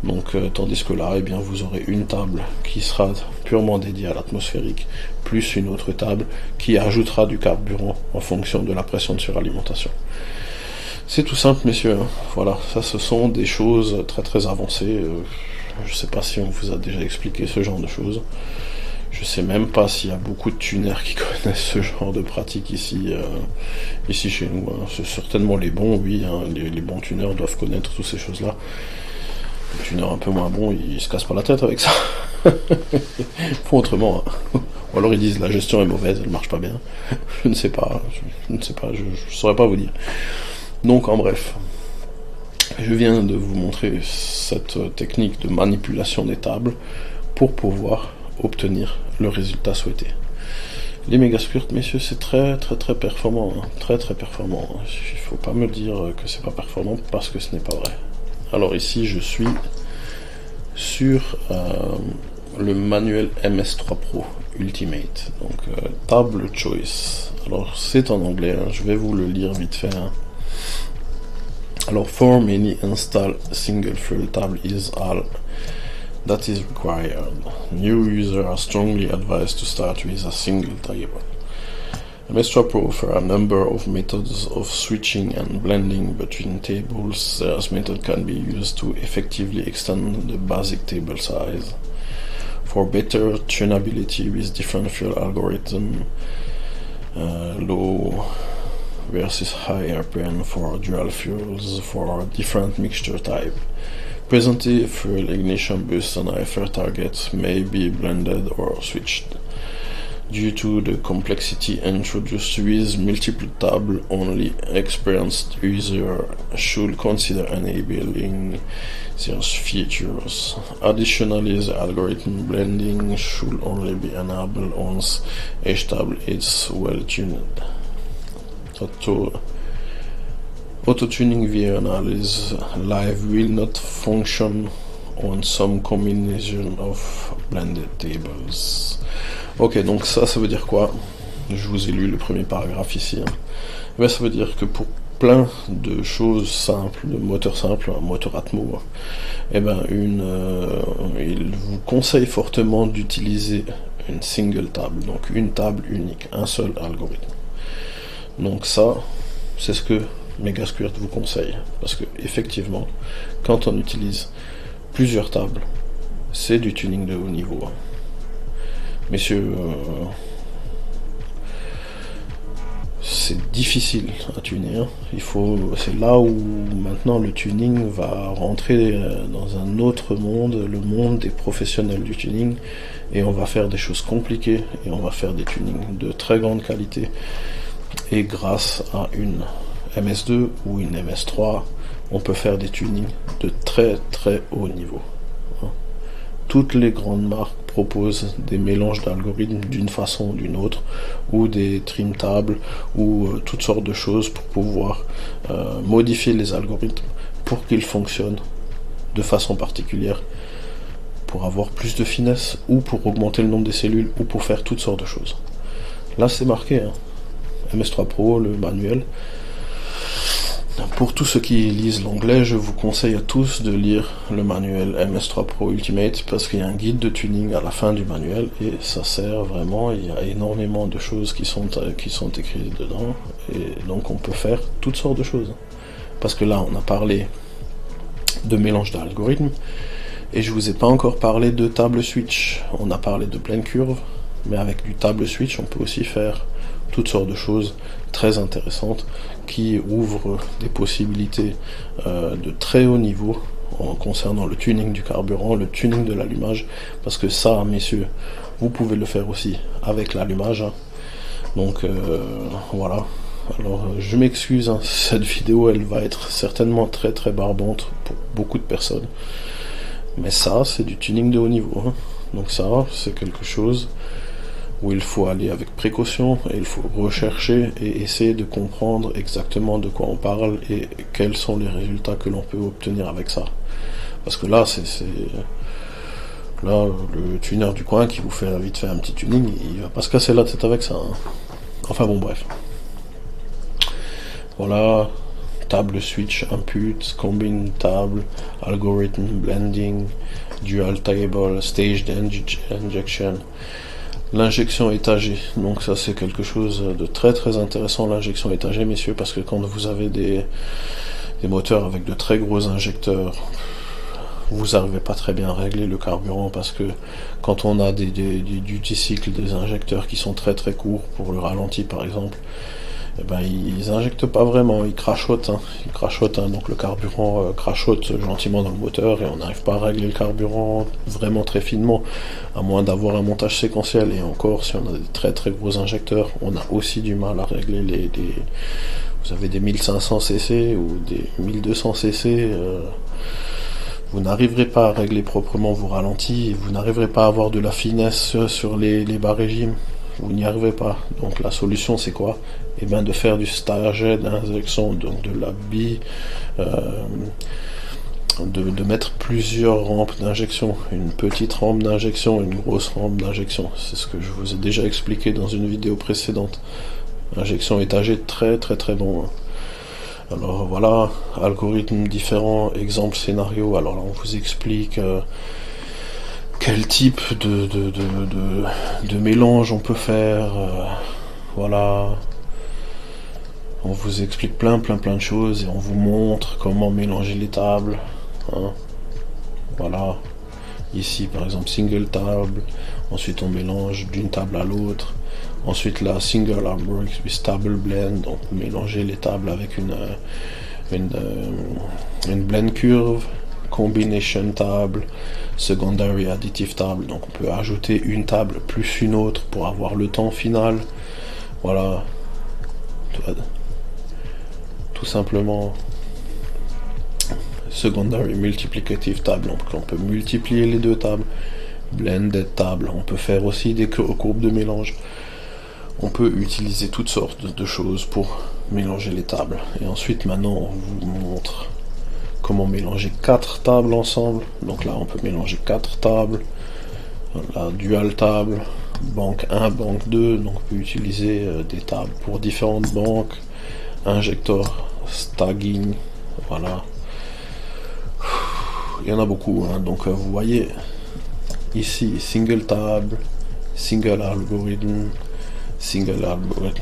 Speaker 1: Donc tandis que là, eh bien, vous aurez une table qui sera purement dédiée à l'atmosphérique, plus une autre table qui ajoutera du carburant en fonction de la pression de suralimentation. C'est tout simple, messieurs, hein. Voilà, ça ce sont des choses très très avancées. Je sais pas si on vous a déjà expliqué ce genre de choses. Je sais même pas s'il y a beaucoup de tuners qui connaissent ce genre de pratique ici chez nous, hein. C'est certainement les bons, oui, hein. Les bons tuners doivent connaître toutes ces choses-là. Les tuners un peu moins bons, ils se cassent pas la tête avec ça. Ils font autrement, hein. Ou alors ils disent la gestion est mauvaise, elle marche pas bien. Je ne sais pas, je saurais pas vous dire. Donc en bref, je viens de vous montrer cette technique de manipulation des tables pour pouvoir obtenir le résultat souhaité. Les Megasquirt, messieurs, c'est très très très performant, hein. Très très performant. Il faut pas me dire que c'est pas performant parce que ce n'est pas vrai. Alors ici je suis sur le manuel MS3 Pro Ultimate, donc table choice. Alors c'est en anglais, hein. Je vais vous le lire vite fait, hein. Alors, for many install single fuel table is all that is required. New users are strongly advised to start with a single table. MS3 Pro offers a number of methods of switching and blending between tables. This method can be used to effectively extend the basic table size. For better tunability with different fuel algorithm, low versus high RPM for dual fuels for different mixture type. Presently, fuel ignition boost and IFR targets may be blended or switched. Due to the complexity introduced with multiple tables, only experienced users should consider enabling these features. Additionally, the algorithm blending should only be enabled once each table is well tuned. Auto-tuning via analysis live will not function on some combination of blended tables. Ok, donc ça veut dire quoi? Je vous ai lu le premier paragraphe ici, hein. Mais ça veut dire que pour plein de choses simples, de moteurs simples, un moteur Atmo, hein, eh ben il vous conseille fortement d'utiliser une single table, donc une table unique, un seul algorithme. Donc ça, c'est ce que Megasquirt vous conseille, parce que effectivement, quand on utilise plusieurs tables, c'est du tuning de haut niveau, hein. Messieurs, c'est difficile à tuner, hein. C'est là où maintenant le tuning va rentrer dans un autre monde, le monde des professionnels du tuning, et on va faire des choses compliquées, et on va faire des tunings de très grande qualité. Et grâce à une MS2 ou une MS3, on peut faire des tunings de très très haut niveau. Toutes les grandes marques proposent des mélanges d'algorithmes d'une façon ou d'une autre, ou des trim tables, ou toutes sortes de choses pour pouvoir modifier les algorithmes pour qu'ils fonctionnent de façon particulière pour avoir plus de finesse, ou pour augmenter le nombre des cellules, ou pour faire toutes sortes de choses. Là c'est marqué, hein. MS3 Pro, le manuel. Pour tous ceux qui lisent l'anglais, je vous conseille à tous de lire le manuel MS3 Pro Ultimate, parce qu'il y a un guide de tuning à la fin du manuel, et ça sert vraiment. Il y a énormément de choses qui sont écrites dedans, et donc on peut faire toutes sortes de choses. Parce que là on a parlé de mélange d'algorithmes, et je vous ai pas encore parlé de table switch. On a parlé de pleine curve, mais avec du table switch on peut aussi faire toutes sortes de choses très intéressantes qui ouvrent des possibilités de très haut niveau en concernant le tuning du carburant, le tuning de l'allumage, parce que ça, messieurs, vous pouvez le faire aussi avec l'allumage, hein. Donc voilà. Alors je m'excuse, hein, cette vidéo elle va être certainement très très barbante pour beaucoup de personnes, mais ça c'est du tuning de haut niveau, hein. Donc ça c'est quelque chose où il faut aller avec précaution, et il faut rechercher et essayer de comprendre exactement de quoi on parle et quels sont les résultats que l'on peut obtenir avec ça. Parce que là, là, le tuner du coin qui vous fait vite faire un petit tuning, il va pas se casser la tête avec ça, hein. Enfin bon, bref. Voilà, table switch input, combine table, algorithm blending, dual table, staged injection. L'injection étagée, donc ça c'est quelque chose de très très intéressant, l'injection étagée, messieurs, parce que quand vous avez des moteurs avec de très gros injecteurs, vous n'arrivez pas très bien à régler le carburant, parce que quand on a du duty cycle, des injecteurs qui sont très très courts pour le ralenti par exemple, eh ben, ils injectent pas vraiment, ils crachotent, hein, donc le carburant crachote gentiment dans le moteur, et on n'arrive pas à régler le carburant vraiment très finement, à moins d'avoir un montage séquentiel, et encore, si on a des très très gros injecteurs, on a aussi du mal à régler vous avez des 1500 cc ou des 1200 cc, vous n'arriverez pas à régler proprement vos ralentis, vous n'arriverez pas à avoir de la finesse sur les bas régimes, vous n'y arrivez pas. Donc la solution c'est quoi? Et bien de faire du staged d'injection, donc de la de mettre plusieurs rampes d'injection, une petite rampe d'injection, une grosse rampe d'injection. C'est ce que je vous ai déjà expliqué dans une vidéo précédente. Injection étagée, très très très bon, hein. Alors voilà, algorithmes différents, exemple scénario. Alors là on vous explique quel type de mélange on peut faire, voilà. On vous explique plein de choses, et on vous montre comment mélanger les tables, hein. Voilà. Ici par exemple single table, ensuite on mélange d'une table à l'autre, ensuite la single arm works with table blend, donc mélanger les tables avec une blend curve, combination table, secondary additive table, donc on peut ajouter une table plus une autre pour avoir le temps final, voilà, tout simplement. Secondary multiplicative table, donc on peut multiplier les deux tables. Blended table, on peut faire aussi des courbes de mélange. On peut utiliser toutes sortes de choses pour mélanger les tables. Et ensuite maintenant on vous montre comment mélanger 4 tables ensemble. Donc là on peut mélanger 4 tables, la dual table, banque 1, banque 2, donc on peut utiliser des tables pour différentes banques, injector, stacking, voilà. Il y en a beaucoup, hein. Donc vous voyez ici single table, single algorithm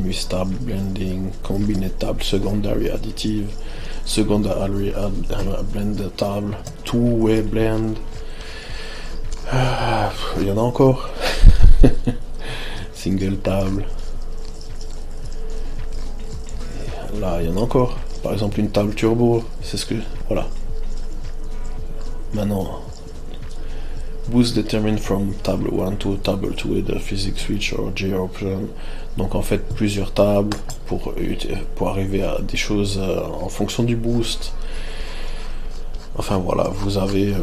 Speaker 1: with table blending, combined table, secondary additive, secondary blended table, two-way blend. Il y en a encore. Single table. Là, il y en a encore. Par exemple, une table turbo, c'est ce que... Voilà. Maintenant, boost determined from table 1 to table 2 with a physics switch or J option. Donc en fait, plusieurs tables pour arriver à des choses en fonction du boost. Enfin voilà, vous avez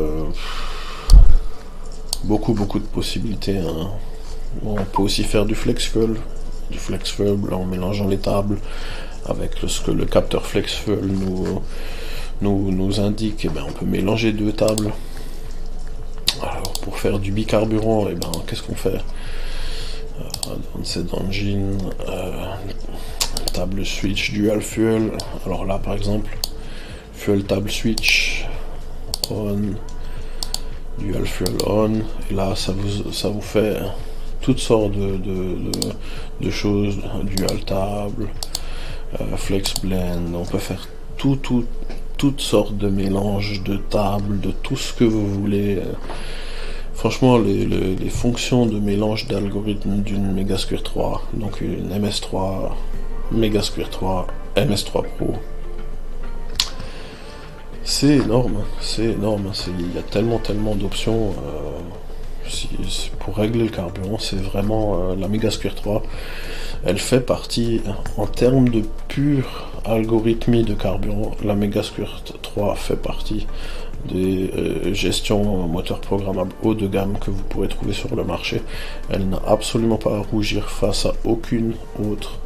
Speaker 1: beaucoup de possibilités, hein. On peut aussi faire du flex fuel en mélangeant les tables avec ce que le capteur flex fuel nous indique, eh ben, on peut mélanger deux tables. Alors pour faire du bicarburant, eh ben, qu'est-ce qu'on fait? C'est Engine, table switch dual fuel. Alors là par exemple, fuel table switch on, dual fuel on, et là ça vous fait toutes sortes de choses, dual table, flex blend. On peut faire toutes sortes de mélanges de tables, de tout ce que vous voulez. Franchement, les fonctions de mélange d'algorithmes d'une Megasquirt 3, donc une MS3, Megasquirt 3, MS3 Pro, c'est énorme, il y a tellement d'options. Pour régler le carburant, c'est vraiment la Megasquirt 3. Elle fait partie, en termes de pure algorithmie de carburant, la Megasquirt 3 fait partie des gestions moteurs programmables haut de gamme que vous pourrez trouver sur le marché. Elle n'a absolument pas à rougir face à aucune autre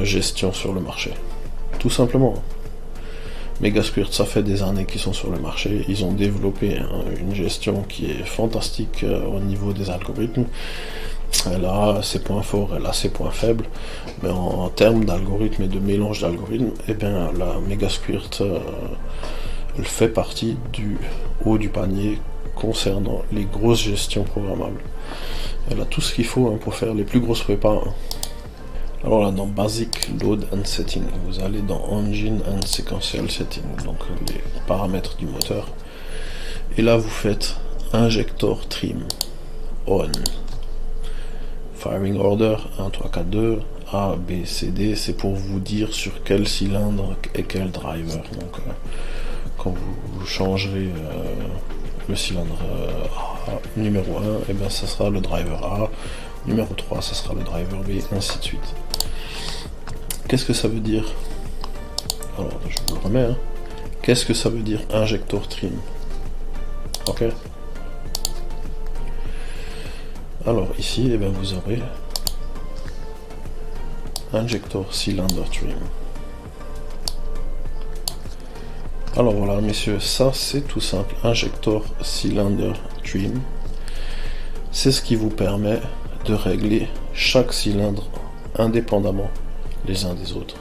Speaker 1: gestion sur le marché. Tout simplement. Megasquirt, ça fait des années qu'ils sont sur le marché. Ils ont développé une gestion qui est fantastique au niveau des algorithmes. Elle a ses points forts, elle a ses points faibles, mais en termes d'algorithmes et de mélange d'algorithmes, eh bien la Megasquirt elle fait partie du haut du panier concernant les grosses gestions programmables. Elle a tout ce qu'il faut pour faire les plus grosses prépas. Alors là, dans Basic Load and Setting, vous allez dans Engine and Sequential Setting, donc les paramètres du moteur. Et là, vous faites Injector Trim On. Firing Order 1, 3, 4, 2, A, B, C, D, c'est pour vous dire sur quel cylindre et quel driver. Donc, quand vous changerez le cylindre A, numéro 1, et bien ça sera le driver A, numéro 3, ça sera le driver B, ainsi de suite. Qu'est-ce que ça veut dire? Alors, je vous le remets. Qu'est-ce que ça veut dire injector trim? Ok. Alors, ici, eh bien, vous aurez injector cylinder trim. Alors voilà, messieurs, ça c'est tout simple. Injector cylinder trim. C'est ce qui vous permet de régler chaque cylindre indépendamment les uns des autres.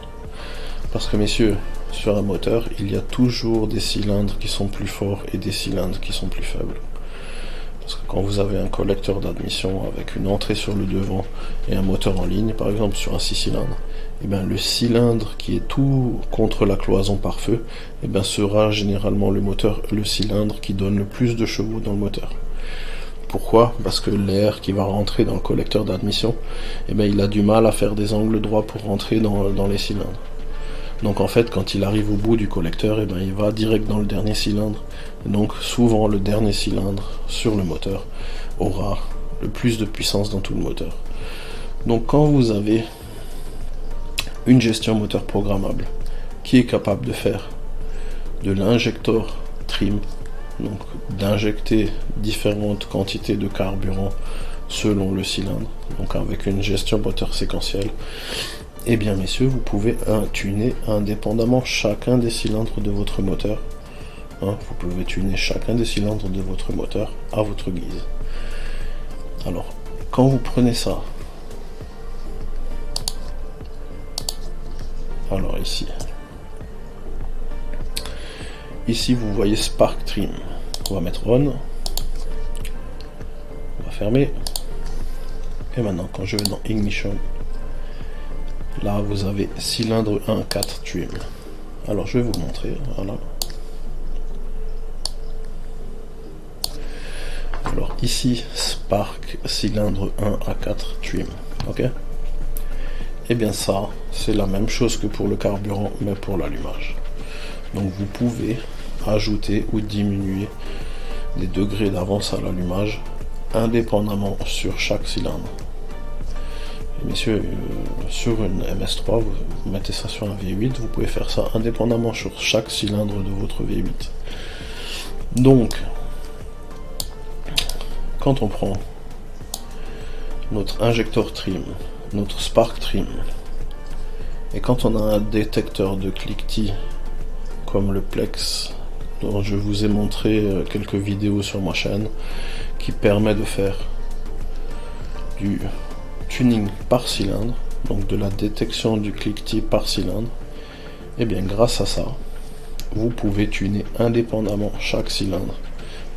Speaker 1: Parce que messieurs, sur un moteur, il y a toujours des cylindres qui sont plus forts et des cylindres qui sont plus faibles. Parce que quand vous avez un collecteur d'admission avec une entrée sur le devant et un moteur en ligne, par exemple sur un 6 cylindres, et bien le cylindre qui est tout contre la cloison par feu, et bien sera généralement le cylindre qui donne le plus de chevaux dans le moteur. Pourquoi? Parce que l'air qui va rentrer dans le collecteur d'admission, eh bien, il a du mal à faire des angles droits pour rentrer dans les cylindres. Donc en fait, quand il arrive au bout du collecteur, eh bien, il va direct dans le dernier cylindre. Et donc souvent, le dernier cylindre sur le moteur aura le plus de puissance dans tout le moteur. Donc quand vous avez une gestion moteur programmable qui est capable de faire de l'injector trim, donc d'injecter différentes quantités de carburant selon le cylindre, donc avec une gestion moteur séquentielle, et bien messieurs, vous pouvez tuner indépendamment chacun des cylindres de votre moteur. Vous pouvez tuner chacun des cylindres de votre moteur à votre guise. Alors, quand vous prenez ça, alors ici vous voyez Spark Trim. On va mettre on. On va fermer. Et maintenant, quand je vais dans Ignition, là vous avez cylindre 1 4 trim. Alors je vais vous montrer. Voilà. Alors ici, Spark cylindre 1 à 4 trim. Ok. Et bien ça, c'est la même chose que pour le carburant, mais pour l'allumage. Donc vous pouvez ajouter ou diminuer les degrés d'avance à l'allumage indépendamment sur chaque cylindre. Et messieurs, sur une MS3, vous mettez ça sur un V8, vous pouvez faire ça indépendamment sur chaque cylindre de votre V8. Donc, quand on prend notre injector trim, notre spark trim, et quand on a un détecteur de cliquetis comme le Plex, dont je vous ai montré quelques vidéos sur ma chaîne, qui permet de faire du tuning par cylindre, donc de la détection du cliquetis par cylindre. Et bien grâce à ça, vous pouvez tuner indépendamment chaque cylindre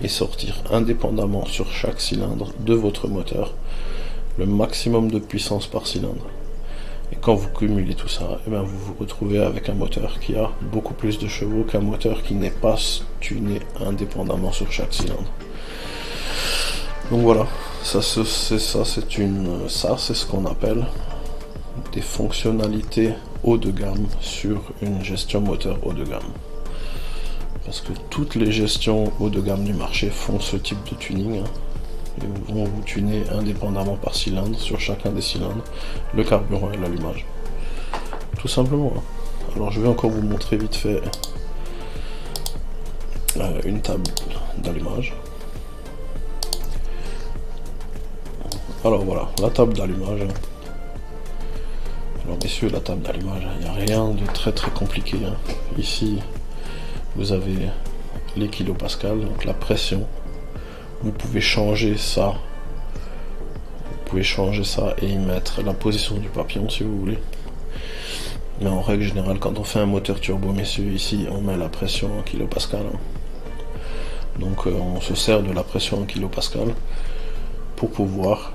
Speaker 1: et sortir indépendamment sur chaque cylindre de votre moteur le maximum de puissance par cylindre. Et quand vous cumulez tout ça, et bien vous vous retrouvez avec un moteur qui a beaucoup plus de chevaux qu'un moteur qui n'est pas tuné indépendamment sur chaque cylindre. Donc voilà, ça c'est ce qu'on appelle des fonctionnalités haut de gamme sur une gestion moteur haut de gamme. Parce que toutes les gestions haut de gamme du marché font ce type de tuning, hein. Ils vont vous tuner indépendamment par cylindre sur chacun des cylindres, le carburant et l'allumage. Tout simplement, hein. Alors je vais encore vous montrer vite fait une table d'allumage. Alors voilà, la table d'allumage. Alors messieurs, la table d'allumage, il n'y a rien de très compliqué, hein. Ici, vous avez les kilopascals, donc la pression. Vous pouvez changer ça. Vous pouvez changer ça et y mettre la position du papillon si vous voulez. Mais en règle générale, quand on fait un moteur turbo, messieurs, ici, on met la pression en kilopascal, hein. Donc on se sert de la pression en kilopascal pour pouvoir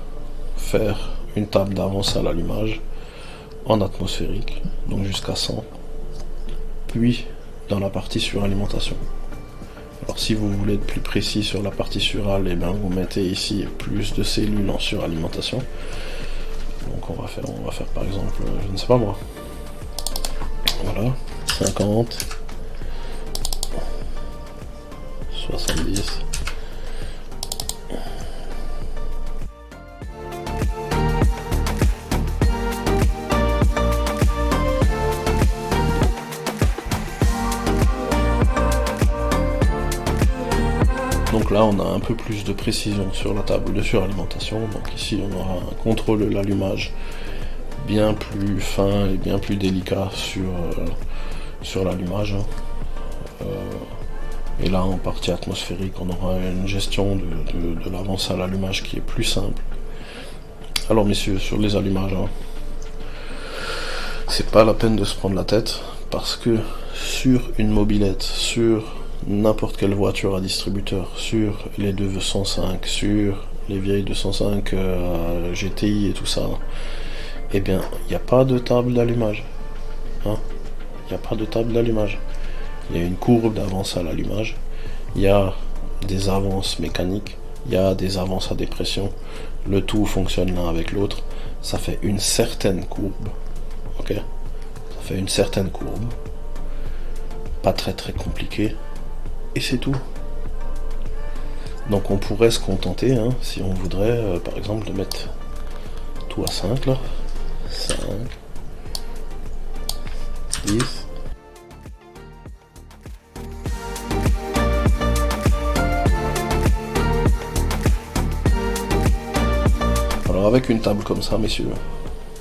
Speaker 1: faire une table d'avance à l'allumage en atmosphérique, donc jusqu'à 100, puis dans la partie suralimentation. Alors si vous voulez être plus précis sur la partie surale, et bien vous mettez ici plus de cellules en suralimentation. Donc on va faire par exemple, je ne sais pas moi, voilà, 50, 70. Donc là on a un peu plus de précision sur la table de suralimentation. Donc ici on aura un contrôle de l'allumage bien plus fin et bien plus délicat sur l'allumage. Et là en partie atmosphérique on aura une gestion de l'avance à l'allumage qui est plus simple. Alors messieurs, sur les allumages, hein, c'est pas la peine de se prendre la tête, parce que sur une mobilette, sur n'importe quelle voiture à distributeur, sur les 205, sur les vieilles 205 GTI et tout ça, eh bien il n'y a pas de table d'allumage, hein. Il n'y a pas de table d'allumage. Il y a une courbe d'avance à l'allumage, il y a des avances mécaniques, il y a des avances à dépression, le tout fonctionne l'un avec l'autre, ça fait une certaine courbe, ok, ça fait une certaine courbe, pas très compliqué, et c'est tout. Donc on pourrait se contenter, hein, si on voudrait, par exemple, de mettre tout à 5 là, 5, 10, alors avec une table comme ça, messieurs,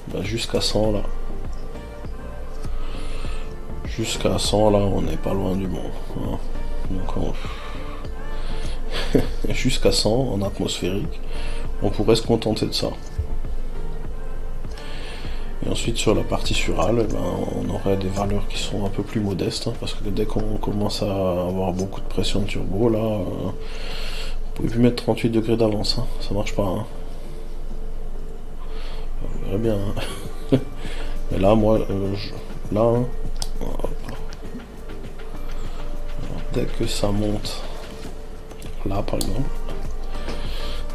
Speaker 1: ben jusqu'à 100 là, jusqu'à 100 là, on n'est pas loin du monde, hein. Donc jusqu'à 100 en atmosphérique, on pourrait se contenter de ça. Et ensuite sur la partie surale, ben, on aurait des valeurs qui sont un peu plus modestes, hein, parce que dès qu'on commence à avoir beaucoup de pression de turbo, là, vous pouvez plus mettre 38 degrés d'avance, hein, ça marche pas, hein. Vous verrez bien, hein. Mais là, moi, là, hein, hop. Alors, dès que ça monte, là par exemple,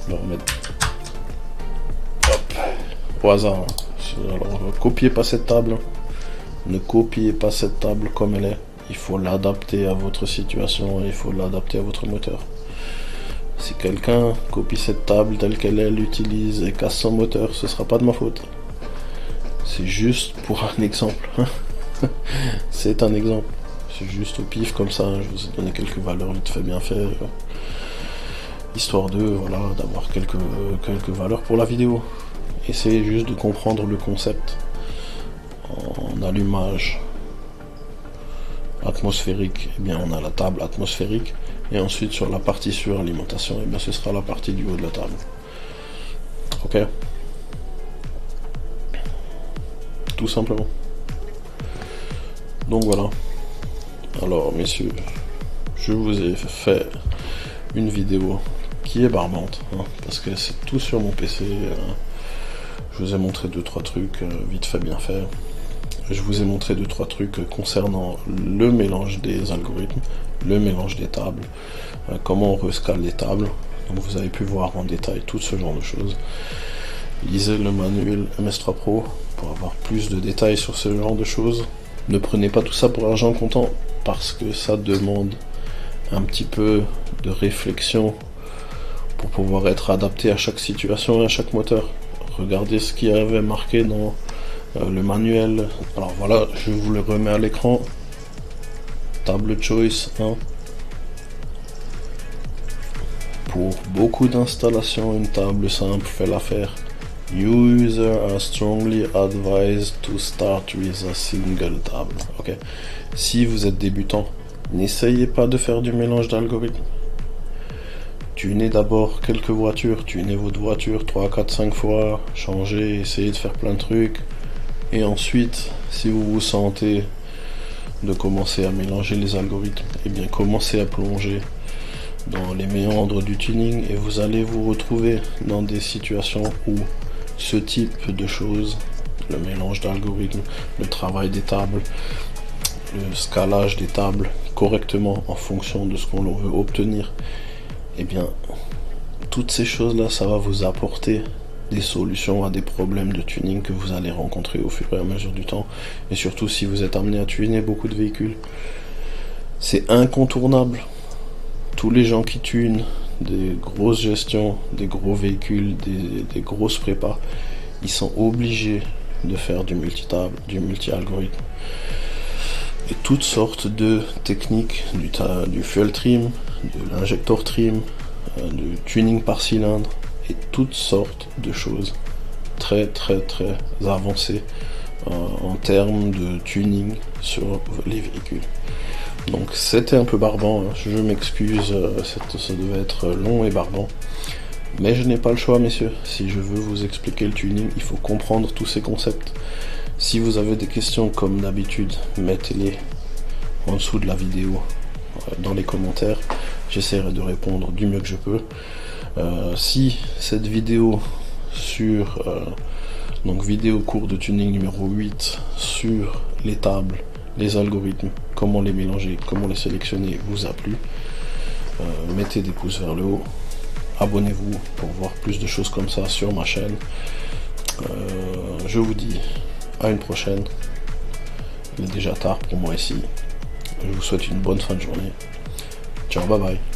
Speaker 1: on va remettre, hop, au hasard, hein. Alors, copiez pas cette table, ne copiez pas cette table comme elle est, il faut l'adapter à votre situation, il faut l'adapter à votre moteur. Si quelqu'un copie cette table telle qu'elle est, l'utilise et casse son moteur, ce sera pas de ma faute. C'est juste pour un exemple. C'est un exemple. C'est juste au pif comme ça, je vous ai donné quelques valeurs vite fait bien fait. Histoire de, voilà, d'avoir quelques valeurs pour la vidéo. Essayez juste de comprendre le concept en allumage atmosphérique, eh bien on a la table atmosphérique, et ensuite sur la partie suralimentation, eh bien ce sera la partie du haut de la table. Ok? Tout simplement. Donc voilà. Alors messieurs, je vous ai fait une vidéo qui est barbante, hein, parce que c'est tout sur mon PC. Je vous ai montré 2-3 trucs vite fait bien fait. Je vous ai montré 2-3 trucs concernant le mélange des algorithmes, le mélange des tables, comment on rescale les tables. Donc vous avez pu voir en détail tout ce genre de choses. Lisez le manuel MS3 Pro pour avoir plus de détails sur ce genre de choses. Ne prenez pas tout ça pour argent comptant, parce que ça demande un petit peu de réflexion pour pouvoir être adapté à chaque situation et à chaque moteur. Regardez ce qui avait marqué dans le manuel. Alors voilà, je vous le remets à l'écran. Table choice 1. Pour beaucoup d'installations, une table simple fait l'affaire. Users are strongly advised to start with a single table. Ok. Si vous êtes débutant, n'essayez pas de faire du mélange d'algorithmes. Tunez d'abord quelques voitures, tunez votre voiture 3, 4, 5 fois, changez, essayez de faire plein de trucs. Et ensuite, si vous vous sentez de commencer à mélanger les algorithmes, eh bien commencez à plonger dans les méandres du tuning et vous allez vous retrouver dans des situations où ce type de choses, le mélange d'algorithmes, le travail des tables, le scalage des tables correctement en fonction de ce qu'on veut obtenir, eh bien toutes ces choses-là, ça va vous apporter des solutions à des problèmes de tuning que vous allez rencontrer au fur et à mesure du temps. Et surtout si vous êtes amené à tuner beaucoup de véhicules, c'est incontournable. Tous les gens qui tunent des grosses gestions, des gros véhicules, des grosses prépas, ils sont obligés de faire du multitable, du multi-algorithme. Et toutes sortes de techniques, du fuel trim, de l'injector trim, du tuning par cylindre, et toutes sortes de choses très avancées en termes de tuning sur les véhicules. Donc c'était un peu barbant, hein. Je m'excuse, ça devait être long et barbant. Mais je n'ai pas le choix, messieurs. Si je veux vous expliquer le tuning, il faut comprendre tous ces concepts. Si vous avez des questions, comme d'habitude, mettez-les en dessous de la vidéo, dans les commentaires. J'essaierai de répondre du mieux que je peux. Si cette vidéo sur donc vidéo cours de tuning numéro 8 sur les tables, les algorithmes, comment les mélanger, comment les sélectionner vous a plu, mettez des pouces vers le haut, abonnez-vous pour voir plus de choses comme ça sur ma chaîne. Je vous dis à une prochaine. Il est déjà tard pour moi ici. Je vous souhaite une bonne fin de journée. Ciao, bye bye.